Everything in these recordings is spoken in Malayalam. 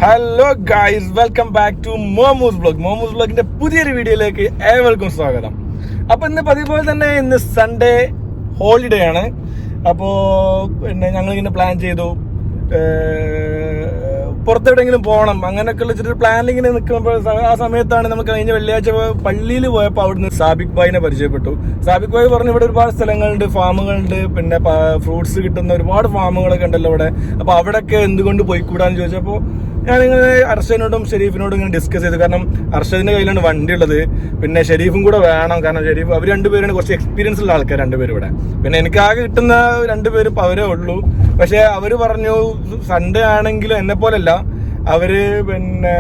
Hello guys, welcome back to Momoos vlog. മോമൂസ് വ്ളോഗിന്റെ പുതിയൊരു വീഡിയോയിലേക്ക് ഏവർക്കും സ്വാഗതം. അപ്പൊ ഇന്ന് പതിവ് പോലെ തന്നെ ഇന്ന് സൺഡേ ഹോളിഡേ ആണ്. അപ്പോ പിന്നെ ഞങ്ങളിങ്ങനെ പ്ലാൻ ചെയ്തു പുറത്തെവിടെയെങ്കിലും പോകണം, അങ്ങനെയൊക്കെ ഉള്ള പ്ലാനിങ്ങിന് നിൽക്കുമ്പോൾ ആ സമയത്താണ് നമ്മൾ കഴിഞ്ഞ വെള്ളിയാഴ്ച പള്ളിയിൽ പോയപ്പോൾ അവിടുന്ന് സാബിക് ഭായിനെ പരിചയപ്പെട്ടു. സാബിക് ഭായി പറഞ്ഞു ഇവിടെ ഒരുപാട് സ്ഥലങ്ങളുണ്ട്, ഫാമുകളുണ്ട്, പിന്നെ ഫ്രൂട്ട്സ് കിട്ടുന്ന ഒരുപാട് ഫാമുകളൊക്കെ ഉണ്ടല്ലോ ഇവിടെ. അപ്പൊ അവിടെയൊക്കെ എന്തുകൊണ്ട് പോയിക്കൂടാന്ന് ചോദിച്ചപ്പോൾ ഞാനിങ്ങനെ അർഷദിനോടും ഷെരീഫിനോടും ഇങ്ങനെ ഡിസ്കസ് ചെയ്തു. കാരണം അർഷദിന്റെ കയ്യിലാണ് വണ്ടി ഉള്ളത്, പിന്നെ ഷെരീഫും കൂടെ വേണം. കാരണം ഷെരീഫ് അവർ രണ്ടുപേരാണ് കുറച്ച് എക്സ്പീരിയൻസ് ഉള്ള ആൾക്കാർ രണ്ടുപേരും ഇവിടെ. പിന്നെ എനിക്ക് ആകെ കിട്ടുന്ന രണ്ടുപേരും അവരേ ഉള്ളൂ. പക്ഷെ അവര് പറഞ്ഞു സൺഡേ ആണെങ്കിലും എന്നെ പോലല്ല, അവര് പിന്നെ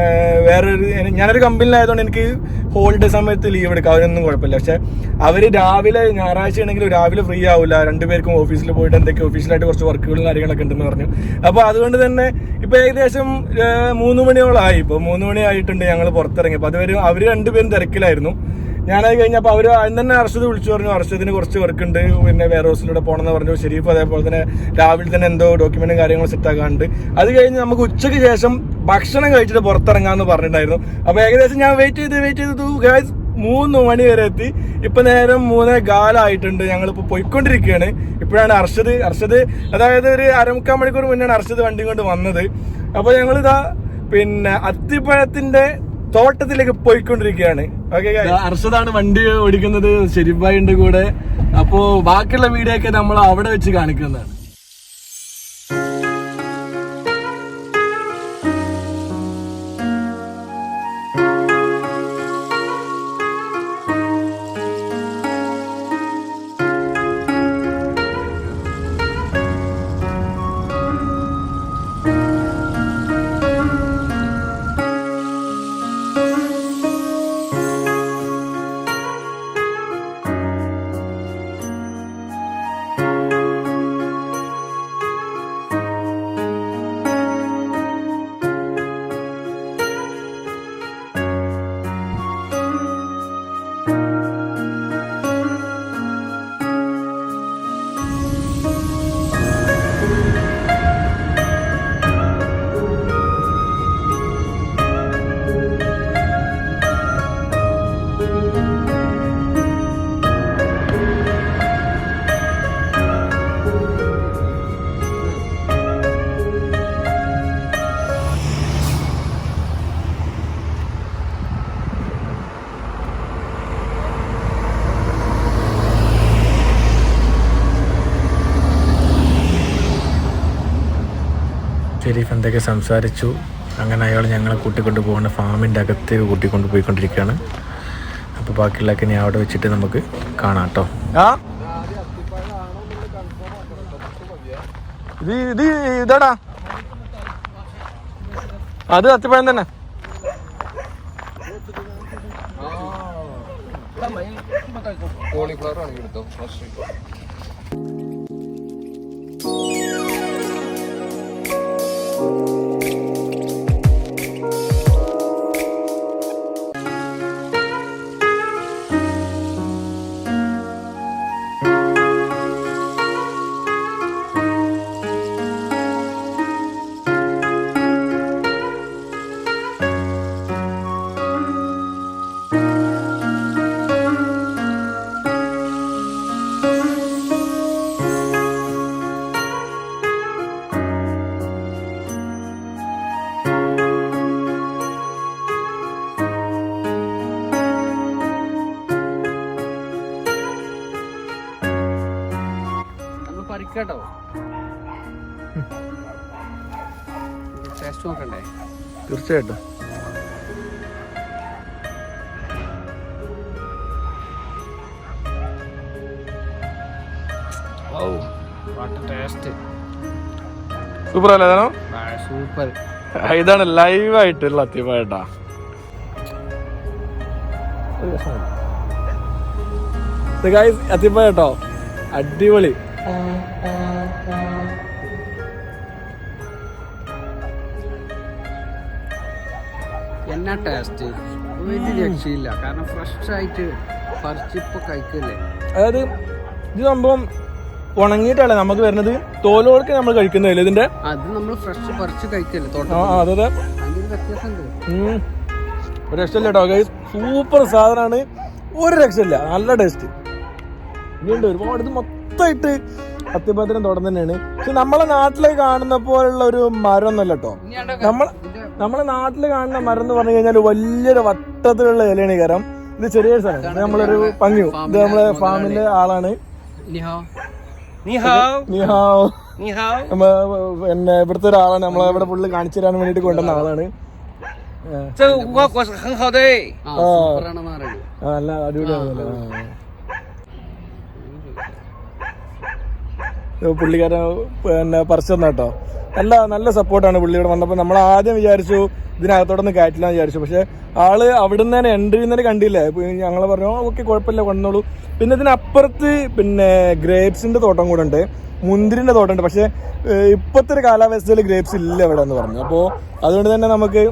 വേറൊരു ഞാനൊരു കമ്പനിയിലായതുകൊണ്ട് എനിക്ക് ഹോളിഡേ സമയത്ത് ലീവ് എടുക്കാം, അവരൊന്നും കുഴപ്പമില്ല. പക്ഷെ അവര് രാവിലെ ഞായറാഴ്ച ആണെങ്കിലും രാവിലെ ഫ്രീ ആവില്ല, രണ്ടുപേർക്കും ഓഫീസിൽ പോയിട്ട് എന്തൊക്കെ ഒഫീഷ്യലായിട്ട് കുറച്ച് വർക്കുകളും കാര്യങ്ങളൊക്കെ ഉണ്ടെന്ന് പറഞ്ഞു. അപ്പൊ അതുകൊണ്ട് തന്നെ ഇപ്പൊ ഏകദേശം 3 മണിയോളായി. ഇപ്പൊ 3 മണി ആയിട്ടുണ്ട് ഞങ്ങൾ പുറത്തിറങ്ങി. അപ്പൊ അതുവരെ അവര് രണ്ടുപേരും തിരക്കിലായിരുന്നു. ഞാനത് കഴിഞ്ഞപ്പോൾ അവര് ആദ്യം തന്നെ അർഷദ് വിളിച്ചു പറഞ്ഞു അർഷദിന് കുറച്ച് വർക്ക് ഉണ്ട്, പിന്നെ വെയർ ഹൗസിലൂടെ പോകണമെന്ന് പറഞ്ഞു. ഷെരീഫ് അതേപോലെ തന്നെ രാവിലെ തന്നെ എന്തോ ഡോക്യുമെന്റും കാര്യങ്ങളും സെറ്റ് ആക്കാനുണ്ട്. അത് കഴിഞ്ഞ് നമുക്ക് ഉച്ചയ്ക്ക് ശേഷം ഭക്ഷണം കഴിച്ചിട്ട് പുറത്തിറങ്ങാന്ന് പറഞ്ഞിട്ടുണ്ടായിരുന്നു. അപ്പൊ ഏകദേശം ഞാൻ വെയിറ്റ് ചെയ്തു ഗൈസ് 3 മണി വരെ എത്തി. ഇപ്പൊ നേരം 3:15 ഞങ്ങളിപ്പോ പോയിക്കൊണ്ടിരിക്കുകയാണ്. ഇപ്പോഴാണ് അർഷദ് അതായത് ഒരു 1/4 മണിക്കൂർ മുന്നാണ് അർഷദ് വണ്ടി കൊണ്ട് വന്നത്. അപ്പൊ ഞങ്ങളിതാ പിന്നെ അത്തിപ്പഴത്തിന്റെ തോട്ടത്തിലേക്ക് പോയിക്കൊണ്ടിരിക്കുകയാണ്. ഓക്കെ, അർഷദാണ് വണ്ടി ഓടിക്കുന്നത്, ഷെരീഫ് ഭായി ഉണ്ട് കൂടെ. അപ്പോ ബാക്കിയുള്ള വീഡിയോ ഒക്കെ നമ്മൾ അവിടെ വെച്ച് കാണിക്കുന്നതാണ്. ഷെരീഫ് എന്തൊക്കെ സംസാരിച്ചു. അങ്ങനെ അയാൾ ഞങ്ങളെ കൂട്ടിക്കൊണ്ട് പോകുന്ന ഫാമിൻ്റെ അകത്തേക്ക് കൂട്ടിക്കൊണ്ട് പോയിക്കൊണ്ടിരിക്കുകയാണ്. അപ്പോൾ ബാക്കിയുള്ളതൊക്കെ ഇനി അവിടെ വെച്ചിട്ട് നമുക്ക് കാണാം കേട്ടോ. ഇതാടാ അത് അത്തിപ്പഴം തന്നെ. കോളിഫ്ലവർ ആണെങ്കിൽ എടുത്തോ. കേട്ടോ, ടേസ്റ്റ് നോക്കണ്ടേ? തീർച്ചയായിട്ടും. സൂപ്പർ അല്ലേ? സൂപ്പർ. ഇതാണ് ലൈവായിട്ടുള്ള അത്തിപ്പഴട്ടാ. അത്തിപ്പഴട്ടോ അടിപൊളി. എന്നാ ടേസ്റ്റ്, ഒരു രക്ഷയില്ല. കാരണം ഫ്രഷ് ആയിട്ട് പറിച്ചിപ്പോ കഴിക്കല്ലേ. അതായത് ഇത് സംഭവം ഉണങ്ങിയിട്ടല്ലേ നമുക്ക് വരുന്നത്, തോലോടൊക്കെ നമ്മൾ കഴിക്കുന്നില്ല ഇതിന്റെ. അത് നമ്മൾ ഫ്രഷ് പറിച്ച് കഴിക്കല്ലേ തോട്ടം. അതെ വ്യത്യാസമുണ്ട്. ഒരു രക്ഷയില്ല കേട്ടോ ഗൈസ്, സൂപ്പർ സാധനമാണ്, ഒരു രക്ഷയില്ല, നല്ല ടേസ്റ്റ്. ഇനിയുണ്ട് ഒരുപാട്, ഇത് മൊത്തമായിട്ട് അത്തിപ്പഴത്തിന്റെ തോട്ടം തന്നെയാണ്. പക്ഷെ നമ്മളെ നാട്ടിലേക്ക് കാണുന്ന പോലുള്ള ഒരു മരം ഒന്നല്ല കേട്ടോ. നമ്മളെ നാട്ടിൽ കാണുന്ന മരം എന്ന് പറഞ്ഞു കഴിഞ്ഞാൽ വലിയൊരു വട്ടത്തിലുള്ള ഇലയാണ് ഈ കരം. ഇത് ചെറിയൊരു സ്ഥലം, നമ്മളൊരു പങ്കും. ഇത് നമ്മളെ ഫാമിലെ ആളാണ്. പിന്നെ ഇവിടുത്തെ ഒരാളാണ്, നമ്മളെ ഇവിടെ ഫുള്ള് കാണിച്ചു തരാൻ വേണ്ടിട്ട് കൊണ്ടുവന്ന ആളാണ്. നല്ല അടിപൊളിയാണല്ലോ. പുള്ളിക്കാരൻ പിന്നെ പറിച്ചു തന്ന കേട്ടോ. നല്ല സപ്പോർട്ടാണ് പുള്ളിയോട് വന്നപ്പോൾ. നമ്മൾ ആദ്യം വിചാരിച്ചു ഇതിനകത്തോടൊന്നും കയറ്റില്ലാന്ന് വിചാരിച്ചു. പക്ഷെ ആള് അവിടുന്ന് തന്നെ എൻട്രി തന്നെ കണ്ടില്ലേ, ഞങ്ങൾ പറഞ്ഞു ഓക്കെ കുഴപ്പമില്ല കൊണ്ടോളൂ. പിന്നെ ഇതിനപ്പുറത്ത് പിന്നെ ഗ്രേപ്സിന്റെ തോട്ടം കൂടെ ഉണ്ട്, മുന്തിരിന്റെ തോട്ടം ഉണ്ട്. പക്ഷെ ഇപ്പോഴത്തെ ഒരു കാലാവസ്ഥയിൽ ഗ്രേപ്സ് ഇല്ല ഇവിടെ എന്ന് പറഞ്ഞു. അപ്പോൾ അതുകൊണ്ട് തന്നെ നമുക്ക്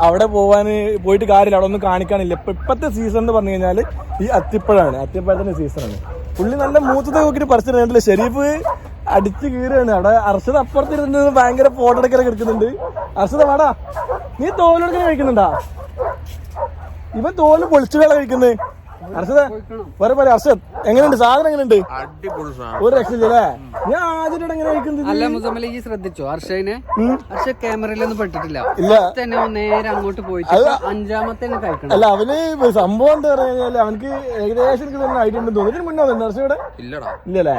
അവിടെ പോയിട്ട് കാര്യമില്ല, അവിടെ ഒന്നും കാണിക്കാനില്ല. ഇപ്പോഴത്തെ സീസൺ എന്ന് പറഞ്ഞു കഴിഞ്ഞാൽ ഈ അത്തിപ്പഴത്തിന്റെ സീസണാണ്. പുള്ളി നല്ല മൂത്തത്തെ നോക്കിയിട്ട് പറിച്ചിട്ടുണ്ടല്ലേ. ഷെരീഫ് അടിച്ച് കീറുകയാണ്. അവിടെ അർഷദ അപ്പുറത്തിരുന്ന് ഭയങ്കര ഫോട്ടോ എടുക്കലൊക്കെ എടുക്കുന്നുണ്ട്. അർഷദ വാടാ, നീ തോലെടുക്കൽ കഴിക്കുന്നുണ്ടാ? ഇവൻ തോല് പൊളിച്ചു വേള കഴിക്കുന്നത്. അർഷദ പറ അർഷദ്, എങ്ങനെയുണ്ട് സാധനം? എങ്ങനെയുണ്ട്? ഒരു രക്ഷയില്ലേ? ഞാൻ ആദ്യമായിട്ട് എങ്ങനെ കഴിക്കുന്നത്? അല്ല മുസമ്മൽ, ഈ ശ്രദ്ധിച്ചോ ഹർഷനെ? ഹർഷ ക്യാമറയിലൊന്നും പെട്ടിട്ടില്ല. ഇല്ല, തന്നെ നേരെ അങ്ങോട്ട് പോയിട്ട് അഞ്ചാമത്തെ കഴിക്കണം. അല്ല, അവന് സംഭവം എന്താ പറഞ്ഞു കഴിഞ്ഞാൽ അവനക്ക് ഏകദേശം എനിക്ക് തന്നെ ഐഡിയ ഉണ്ടെന്ന് തോന്നുന്നു. മുന്നേ വന്നു ഹർഷയുടെ? ഇല്ലല്ലേ?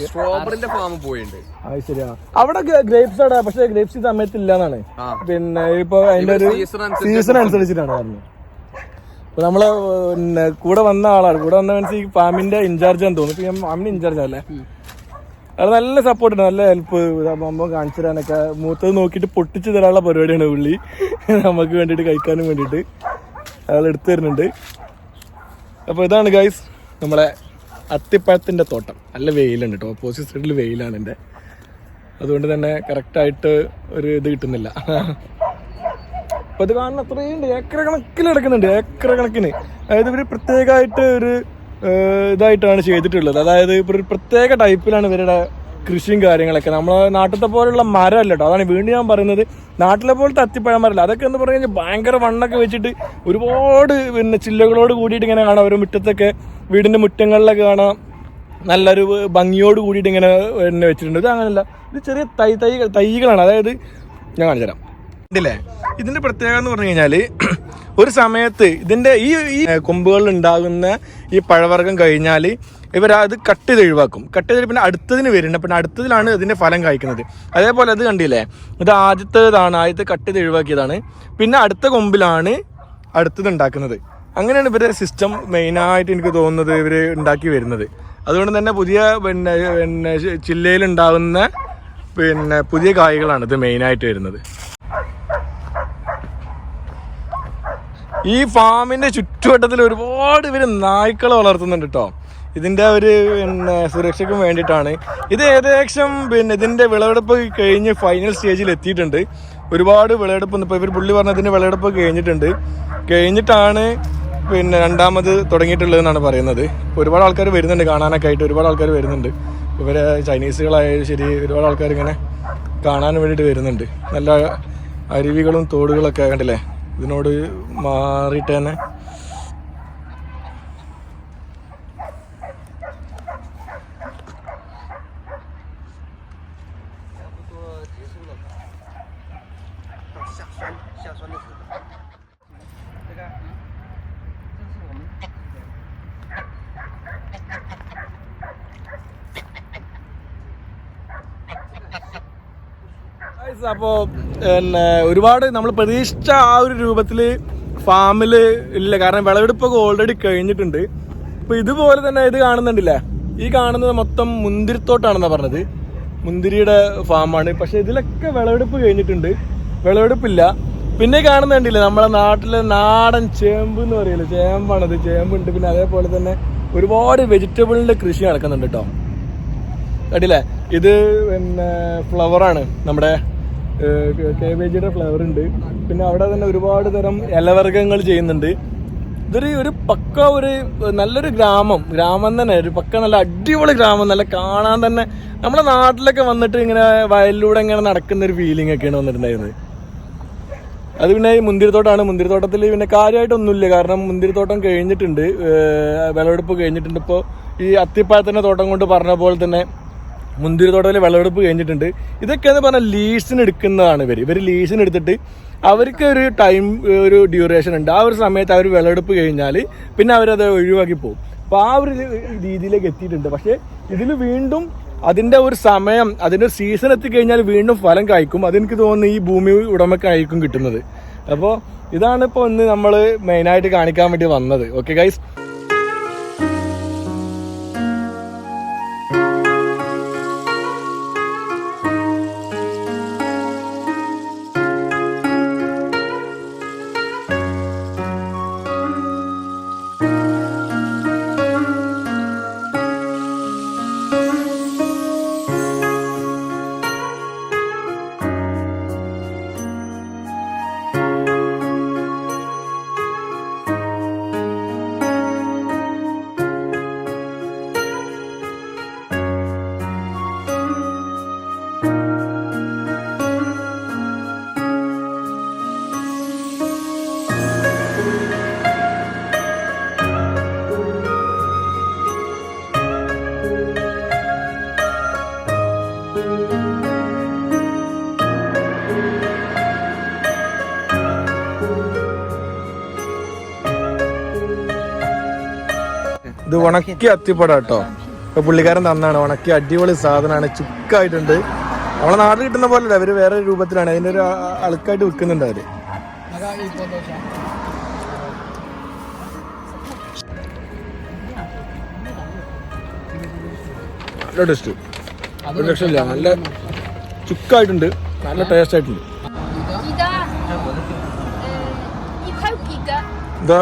സ്ട്രോബെറിന്റെ ഫാം പോയിട്ടുണ്ട്. അത് ശരിയാ, അവിടെ ഗ്രേപ്സ് ആണ്. പക്ഷെ ഗ്രേപ്സ് ഈ സമയത്ത് ഇല്ലാന്നാണ്. പിന്നെ ഇപ്പൊ അതിന്റെ ഒരു സീസൺ അനുസരിച്ചിട്ടാണ് പറഞ്ഞത്. അപ്പൊ നമ്മള് പിന്നെ കൂടെ വന്ന ആളാണ്, കൂടെ വന്ന മീൻസ് ഈ ഫാമിന്റെ ഇൻചാർജ് ആണെന്ന് തോന്നുന്നു. ഫാമിന്റെ ഇൻചാർജ് അല്ലേ? അത് നല്ല സപ്പോർട്ടുണ്ട്, നല്ല ഹെൽപ്പ്. കാണിച്ചു തരാനൊക്കെ മൂത്തത് നോക്കിയിട്ട് പൊട്ടിച്ചു തരാനുള്ള പരിപാടിയാണ് പുള്ളി. നമുക്ക് വേണ്ടിയിട്ട് കഴിക്കാനും വേണ്ടിയിട്ട് അയാൾ എടുത്തു തരുന്നുണ്ട്. അപ്പോൾ ഇതാണ് ഗൈസ് നമ്മളെ അത്തിപ്പഴത്തിന്റെ തോട്ടം. നല്ല വെയിലുണ്ട് കേട്ടോ, ഓപ്പോസിറ്റ് സൈഡിൽ വെയിലാണ് എൻ്റെ. അതുകൊണ്ട് തന്നെ കറക്റ്റായിട്ട് ഒരു ഇത് കിട്ടുന്നില്ല. അപ്പൊ ഇത് കാണുന്ന അത്രയും ഏക്കർ കണക്കിൽ കിടക്കുന്നുണ്ട്, ഏക്കർ കണക്കിന്. അതായത് ഇവര് പ്രത്യേകമായിട്ട് ഒരു ഇതായിട്ടാണ് ചെയ്തിട്ടുള്ളത്. അതായത് ഇപ്പൊ ഒരു പ്രത്യേക ടൈപ്പിലാണ് ഇവരുടെ കൃഷിയും കാര്യങ്ങളൊക്കെ. നമ്മളെ നാട്ടിലത്തെ പോലുള്ള മരമല്ല കേട്ടോ, അതാണ് വീണ്ടും ഞാൻ പറയുന്നത്. നാട്ടിലെ പോലത്തെ അത്തിപ്പഴം മരമല്ല. അതൊക്കെ എന്ന് പറഞ്ഞു കഴിഞ്ഞാൽ ഭയങ്കര വണ്ണൊക്കെ വെച്ചിട്ട് ഒരുപാട് പിന്നെ ചില്ലകളോട് കൂടിയിട്ട് ഇങ്ങനെ കാണാം. ഓരോ മുറ്റത്തൊക്കെ വീടിന്റെ മുറ്റങ്ങളിലൊക്കെ കാണാം, നല്ലൊരു ഭംഗിയോട് കൂടിയിട്ട് ഇങ്ങനെ പിന്നെ വെച്ചിട്ടുണ്ട്. ഇത് അങ്ങനെയല്ല, ഇത് ചെറിയ തൈകളാണ്. അതായത് ഞാൻ കാണിച്ചു തരാം. ല്ലേ, ഇതിന്റെ പ്രത്യേകത എന്ന് പറഞ്ഞു കഴിഞ്ഞാല് ഒരു സമയത്ത് ഇതിന്റെ ഈ കൊമ്പുകളിൽ ഉണ്ടാകുന്ന ഈ പഴവർഗ്ഗം കഴിഞ്ഞാൽ ഇവരത് കട്ട് ചെയ്ത് ഒഴിവാക്കും. കട്ട് ചെയ്ത് പിന്നെ അടുത്തതിന് വരുന്നുണ്ട്, പിന്നെ അടുത്തതിലാണ് ഇതിന്റെ ഫലം കായ്ക്കുന്നത്. അതേപോലെ അത് കണ്ടില്ലേ, ഇത് ആദ്യത്തെ കട്ട് ചെയ്ത് ഒഴിവാക്കിയതാണ്. പിന്നെ അടുത്ത കൊമ്പിലാണ് അടുത്തത് ഉണ്ടാക്കുന്നത്. അങ്ങനെയാണ് ഇവരുടെ സിസ്റ്റം മെയിനായിട്ട് എനിക്ക് തോന്നുന്നത് ഇവര് ഉണ്ടാക്കി വരുന്നത്. അതുകൊണ്ട് തന്നെ പുതിയ പിന്നെ ജില്ലയിലുണ്ടാകുന്ന പിന്നെ പുതിയ കായ്കളാണ് ഇത് മെയിനായിട്ട് വരുന്നത്. ഈ ഫാമിന്റെ ചുറ്റുവട്ടത്തിൽ ഒരുപാട് ഇവര് നായ്ക്കളെ വളർത്തുന്നുണ്ട് കേട്ടോ. ഇതിന്റെ ഒരു പിന്നെ സുരക്ഷയ്ക്കും വേണ്ടിയിട്ടാണ്. ഇത് ഏകദേശം പിന്നെ ഇതിന്റെ വിളവെടുപ്പ് കഴിഞ്ഞ് ഫൈനൽ സ്റ്റേജിൽ എത്തിയിട്ടുണ്ട്. ഒരുപാട് വിളവെടുപ്പ് ഇപ്പോൾ ഇവർ പുള്ളി പറഞ്ഞ ഇതിന്റെ വിളവെടുപ്പ് കഴിഞ്ഞിട്ടാണ് പിന്നെ രണ്ടാമത് തുടങ്ങിയിട്ടുള്ളതെന്നാണ് പറയുന്നത്. ഒരുപാട് ആൾക്കാർ വരുന്നുണ്ട് കാണാനൊക്കെ ആയിട്ട്, ഒരുപാട് ആൾക്കാർ വരുന്നുണ്ട്. ഇവരെ ചൈനീസുകളായാലും ശരി, ഒരുപാട് ആൾക്കാർ ഇങ്ങനെ കാണാൻ വേണ്ടിയിട്ട് വരുന്നുണ്ട്. നല്ല അരുവികളും തോടുകളൊക്കെ കണ്ടില്ലേ, ഇതിനോട് മാറിയിട്ട് തന്നെ. അപ്പോൾ പിന്നെ ഒരുപാട് നമ്മൾ പ്രതീക്ഷിച്ച ആ ഒരു രൂപത്തിൽ ഫാമിൽ ഇല്ല. കാരണം വിളവെടുപ്പൊക്കെ ഓൾറെഡി കഴിഞ്ഞിട്ടുണ്ട്. ഇപ്പോൾ ഇതുപോലെ തന്നെ ഇത് കാണുന്നുണ്ടില്ലേ, ഈ കാണുന്നത് മൊത്തം മുന്തിരിത്തോട്ടാണെന്നാണ് പറഞ്ഞത്. മുന്തിരിയുടെ ഫാമാണ്. പക്ഷെ ഇതിലൊക്കെ വിളവെടുപ്പ് കഴിഞ്ഞിട്ടുണ്ട്, വിളവെടുപ്പില്ല. പിന്നെ കാണുന്നുണ്ടില്ലേ നമ്മളെ നാട്ടിലെ നാടൻ ചേമ്പ് എന്ന് പറയില്ലേ, ചേമ്പാണത്, ചേമ്പുണ്ട്. പിന്നെ അതേപോലെ തന്നെ ഒരുപാട് വെജിറ്റബിളിൻ്റെ കൃഷി നടക്കുന്നുണ്ട് കേട്ടോ. കണ്ടില്ലേ, ഇത് പിന്നെ ഫ്ലവറാണ്, നമ്മുടെ കേബേജിയുടെ ഫ്ലവർ ഉണ്ട്. പിന്നെ അവിടെ തന്നെ ഒരുപാട് തരം ഇലവർഗ്ഗങ്ങൾ ചെയ്യുന്നുണ്ട്. ഒരു പക്ക ഒരു നല്ലൊരു ഗ്രാമം തന്നെ, ഒരു പക്ക നല്ല അടിപൊളി ഗ്രാമം, നല്ല കാണാൻ തന്നെ നമ്മളെ നാട്ടിലൊക്കെ വന്നിട്ട് ഇങ്ങനെ വയലിലൂടെ ഇങ്ങനെ നടക്കുന്ന ഒരു ഫീലിംഗ് ഒക്കെയാണ് വന്നിട്ടുണ്ടായിരുന്നത്. അത് പിന്നെ ഈ മുന്തിരിത്തോട്ടമാണ്. മുന്തിരിത്തോട്ടത്തിൽ പിന്നെ കാര്യമായിട്ടൊന്നുമില്ല, കാരണം മുന്തിരിത്തോട്ടം കഴിഞ്ഞിട്ടുണ്ട്, വിളവെടുപ്പ് കഴിഞ്ഞിട്ടുണ്ട്. ഇപ്പോൾ ഈ അത്തിപ്പഴത്തിൻ്റെ തോട്ടം കൊണ്ട് പറഞ്ഞ പോലെ തന്നെ മുന്തിരിത്തോട്ടത്തിൽ വിളവെടുപ്പ് കഴിഞ്ഞിട്ടുണ്ട്. ഇതൊക്കെയെന്ന് പറഞ്ഞാൽ ലീസിന് എടുക്കുന്നതാണ്. ഇവർ ലീസിന് എടുത്തിട്ട് അവർക്ക് ഒരു ടൈം, ഒരു ഡ്യൂറേഷൻ ഉണ്ട്. ആ ഒരു സമയത്ത് അവർ വിളവെടുപ്പ് കഴിഞ്ഞാൽ പിന്നെ അവരത് ഒഴിവാക്കി പോകും. അപ്പോൾ ആ ഒരു രീതിയിലേക്ക് എത്തിയിട്ടുണ്ട്. പക്ഷേ ഇതിൽ വീണ്ടും അതിൻ്റെ ഒരു സമയം, അതിൻ്റെ ഒരു സീസൺ എത്തിക്കഴിഞ്ഞാൽ വീണ്ടും ഫലം കായ്ക്കും. അതെനിക്ക് തോന്നുന്നു ഈ ഭൂമി ഉടമക്കായിരിക്കും കിട്ടുന്നത്. അപ്പോൾ ഇതാണ് ഇപ്പോൾ ഇന്ന് നമ്മൾ മെയിനായിട്ട് കാണിക്കാൻ വേണ്ടി വന്നത്. ഓക്കെ ഗൈസ്, ഇത് ഉണക്കി അത്തിപ്പട കേട്ടോ. ഇപ്പൊ പുള്ളിക്കാരൻ തന്നാണ്. ഉണക്കി അടിപൊളി സാധനമാണ്, ചുക്കായിട്ടുണ്ട്. നമ്മളെ നാട്ടിൽ കിട്ടുന്ന പോലെ അവര് വേറെ രൂപത്തിലാണ്, അതിന്റെ ഒരു അളുക്കായിട്ട് വിൽക്കുന്നുണ്ട് അവര്. നല്ല ടേസ്റ്റ്, ഒരു രക്ഷയില്ല. നല്ല ചുക്കായിട്ടുണ്ട്, നല്ല ടേസ്റ്റ് ആയിട്ടുണ്ട്. ഇതാ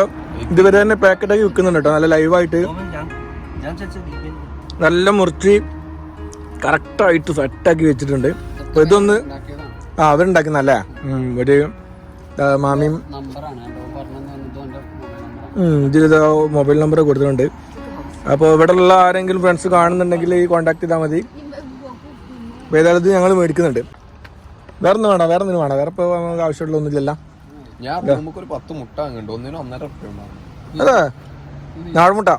ഇതുവരെ തന്നെ പാക്കറ്റാക്കി വിൽക്കുന്നുണ്ട് കേട്ടോ, നല്ല ലൈവായിട്ട്, നല്ല മുറിച്ച് കറക്റ്റായിട്ട് സെറ്റാക്കി വെച്ചിട്ടുണ്ട്. അപ്പൊ ഇതൊന്ന് അവരുണ്ടാക്കുന്നല്ലേ, ഒരു മാമിയും ഇതിൽ മൊബൈൽ നമ്പർ കൊടുത്തിട്ടുണ്ട്. അപ്പോൾ ഇവിടെ ഉള്ള ആരെങ്കിലും ഫ്രണ്ട്സ് കാണുന്നുണ്ടെങ്കിൽ കോൺടാക്ട് ചെയ്താൽ മതി. അപ്പോൾ ഏതായാലും ഇത് ഞങ്ങൾ മേടിക്കുന്നുണ്ട്. വേറെ ഒന്നും വേണം, വേറെ ഇപ്പോൾ നമുക്ക് ആവശ്യമുള്ള ഒന്നുമില്ലല്ലോ. ഞാൻ നമുക്ക് ഒരു 10 മുട്ട വാങ്ങുന്നുണ്ട്, ഒന്നിനും 1.5 റുപ്യ ഉണ്ടാവും. അതെ, നാടുമുട്ട.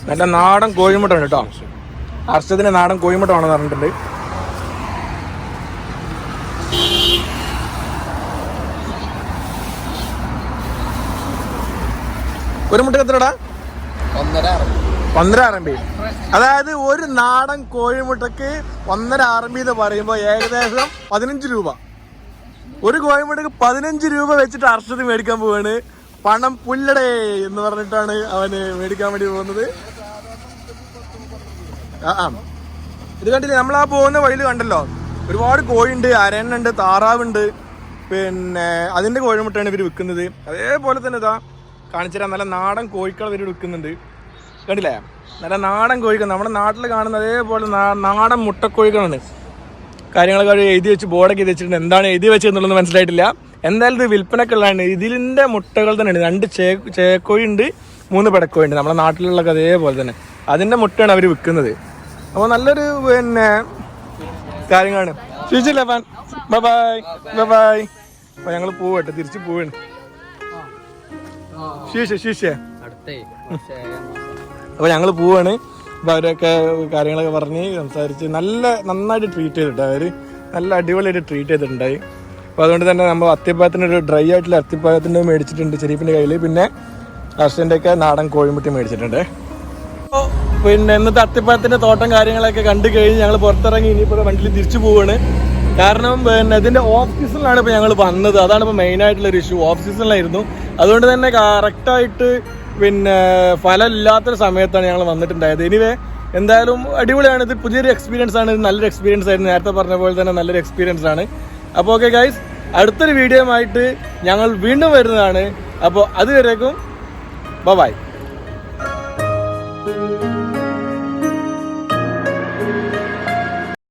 നല്ല നാടൻ കോഴിമുട്ട ഉണ്ട് കേട്ടോ. ഹർഷത്തിന് നാടൻ കോഴിമുട്ട വേണമെന്ന് പറഞ്ഞിട്ടുണ്ട്. ഒരു മുട്ട എത്രടാ? 1.5 RMB. അതായത് ഒരു നാടൻ കോഴിമുട്ടക്ക് 1.5 RMB എന്ന് പറയുമ്പോൾ ഏകദേശം 15 രൂപ. ഒരു കോഴിമുട്ടക്ക് 15 രൂപ വെച്ചിട്ട് ഹർഷത്തിന് മേടിക്കാൻ പോവാണ്. പണം പുല്ലടേ എന്ന് പറഞ്ഞിട്ടാണ് അവന് മേടിക്കാൻ വേണ്ടി പോകുന്നത്. ഇത് കണ്ടില്ലേ, നമ്മളാ പോകുന്ന വഴിയിൽ കണ്ടല്ലോ, ഒരുപാട് കോഴിയുണ്ട്, അരണ്ണുണ്ട്, താറാവുണ്ട്, പിന്നെ അതിന്റെ കോഴിമുട്ടയാണ് ഇവർ വിൽക്കുന്നത്. അതേപോലെ തന്നെ ഇതാ കാണിച്ചുതരാം, നല്ല നാടൻ കോഴിക്കൾ ഇവർ വിൽക്കുന്നുണ്ട്. കണ്ടില്ലേ, നല്ല നാടൻ കോഴികൾ, നമ്മുടെ നാട്ടിൽ കാണുന്ന അതേപോലെ നാടൻ മുട്ടക്കോഴികളാണ്. കാര്യങ്ങളൊക്കെ എഴുതി വെച്ച് ബോർഡൊക്കെ എഴുതി വെച്ചിട്ടുണ്ട്. എന്താണ് എഴുതി വെച്ചതെന്നുള്ളത് മനസ്സിലായിട്ടില്ല. എന്തായാലും ഇത് വിൽപ്പനക്കുള്ളതാണ്. ഇതിൻ്റെ മുട്ടകൾ തന്നെയാണ്. 2 ചേക്കോഴി ഉണ്ട്, 3 പെടക്കോഴി ഉണ്ട്, നമ്മുടെ നാട്ടിലുള്ള അതേപോലെ തന്നെ. അതിൻ്റെ മുട്ടയാണ് അവർ വിൽക്കുന്നത്. അപ്പോൾ നല്ലൊരു പിന്നെ കാര്യങ്ങളാണ്. ശരിച്ചില്ല ഫാൻ, ബൈ ബൈ ബൈ. അപ്പോൾ ഞങ്ങൾ പോവട്ടെ, തിരിച്ച് പോവാണ്. ശീശേ അപ്പോൾ ഞങ്ങൾ പോവാണ്. അപ്പോൾ അവരൊക്കെ കാര്യങ്ങളൊക്കെ പറഞ്ഞ് സംസാരിച്ച് നന്നായിട്ട് ട്രീറ്റ് ചെയ്തിട്ട് അവർ നല്ല അടിപൊളിയായിട്ട് ട്രീറ്റ് ചെയ്തിട്ടുണ്ടായി. അപ്പോൾ അതുകൊണ്ട് തന്നെ നമ്മൾ അത്തിപ്പഴത്തിൻ്റെ ഒരു ഡ്രൈ ആയിട്ടുള്ള അത്തിപ്പഴത്തിൻ്റെ മേടിച്ചിട്ടുണ്ട് ചെരീഫിൻ്റെ കയ്യിൽ. പിന്നെ ഹർഷൻ്റെയൊക്കെ നാടൻ കോഴിമുട്ടി മേടിച്ചിട്ടുണ്ട്. അപ്പോൾ പിന്നെ ഇന്നത്തെ അത്തിപ്പഴത്തിൻ്റെ തോട്ടം കാര്യങ്ങളൊക്കെ കണ്ടു കഴിഞ്ഞ് ഞങ്ങൾ പുറത്തിറങ്ങി ഇനിയിപ്പോൾ വണ്ടിയിൽ തിരിച്ചു പോവുകയാണ്. കാരണം പിന്നെ ഇതിൻ്റെ ഓഫ് സീസണിലാണ് ഇപ്പോൾ ഞങ്ങൾ വന്നത്. അതാണ് ഇപ്പോൾ മെയിനായിട്ടുള്ളൊരു ഇഷ്യൂ. ഓഫ് സീസണിലായിരുന്നു. അതുകൊണ്ട് തന്നെ കറക്റ്റായിട്ട് പിന്നെ ഫലം ഇല്ലാത്തൊരു സമയത്താണ് ഞങ്ങൾ വന്നിട്ടുണ്ടായത്. എനിവേ എന്തായാലും അടിപൊളിയാണ്. ഇത് പുതിയൊരു എക്സ്പീരിയൻസ് ആണ്. ഇത് നല്ലൊരു എക്സ്പീരിയൻസ് ആയിരുന്നു. നേരത്തെ പറഞ്ഞ പോലെ തന്നെ നല്ലൊരു എക്സ്പീരിയൻസ് ആണ്. അപ്പോൾ ഓക്കെ ഗൈസ്, അടുത്തൊരു വീഡിയോ ആയിട്ട് ഞങ്ങൾ വീണ്ടും വരുന്നതാണ്. അപ്പോൾ അതുവരേക്കും ബൈ.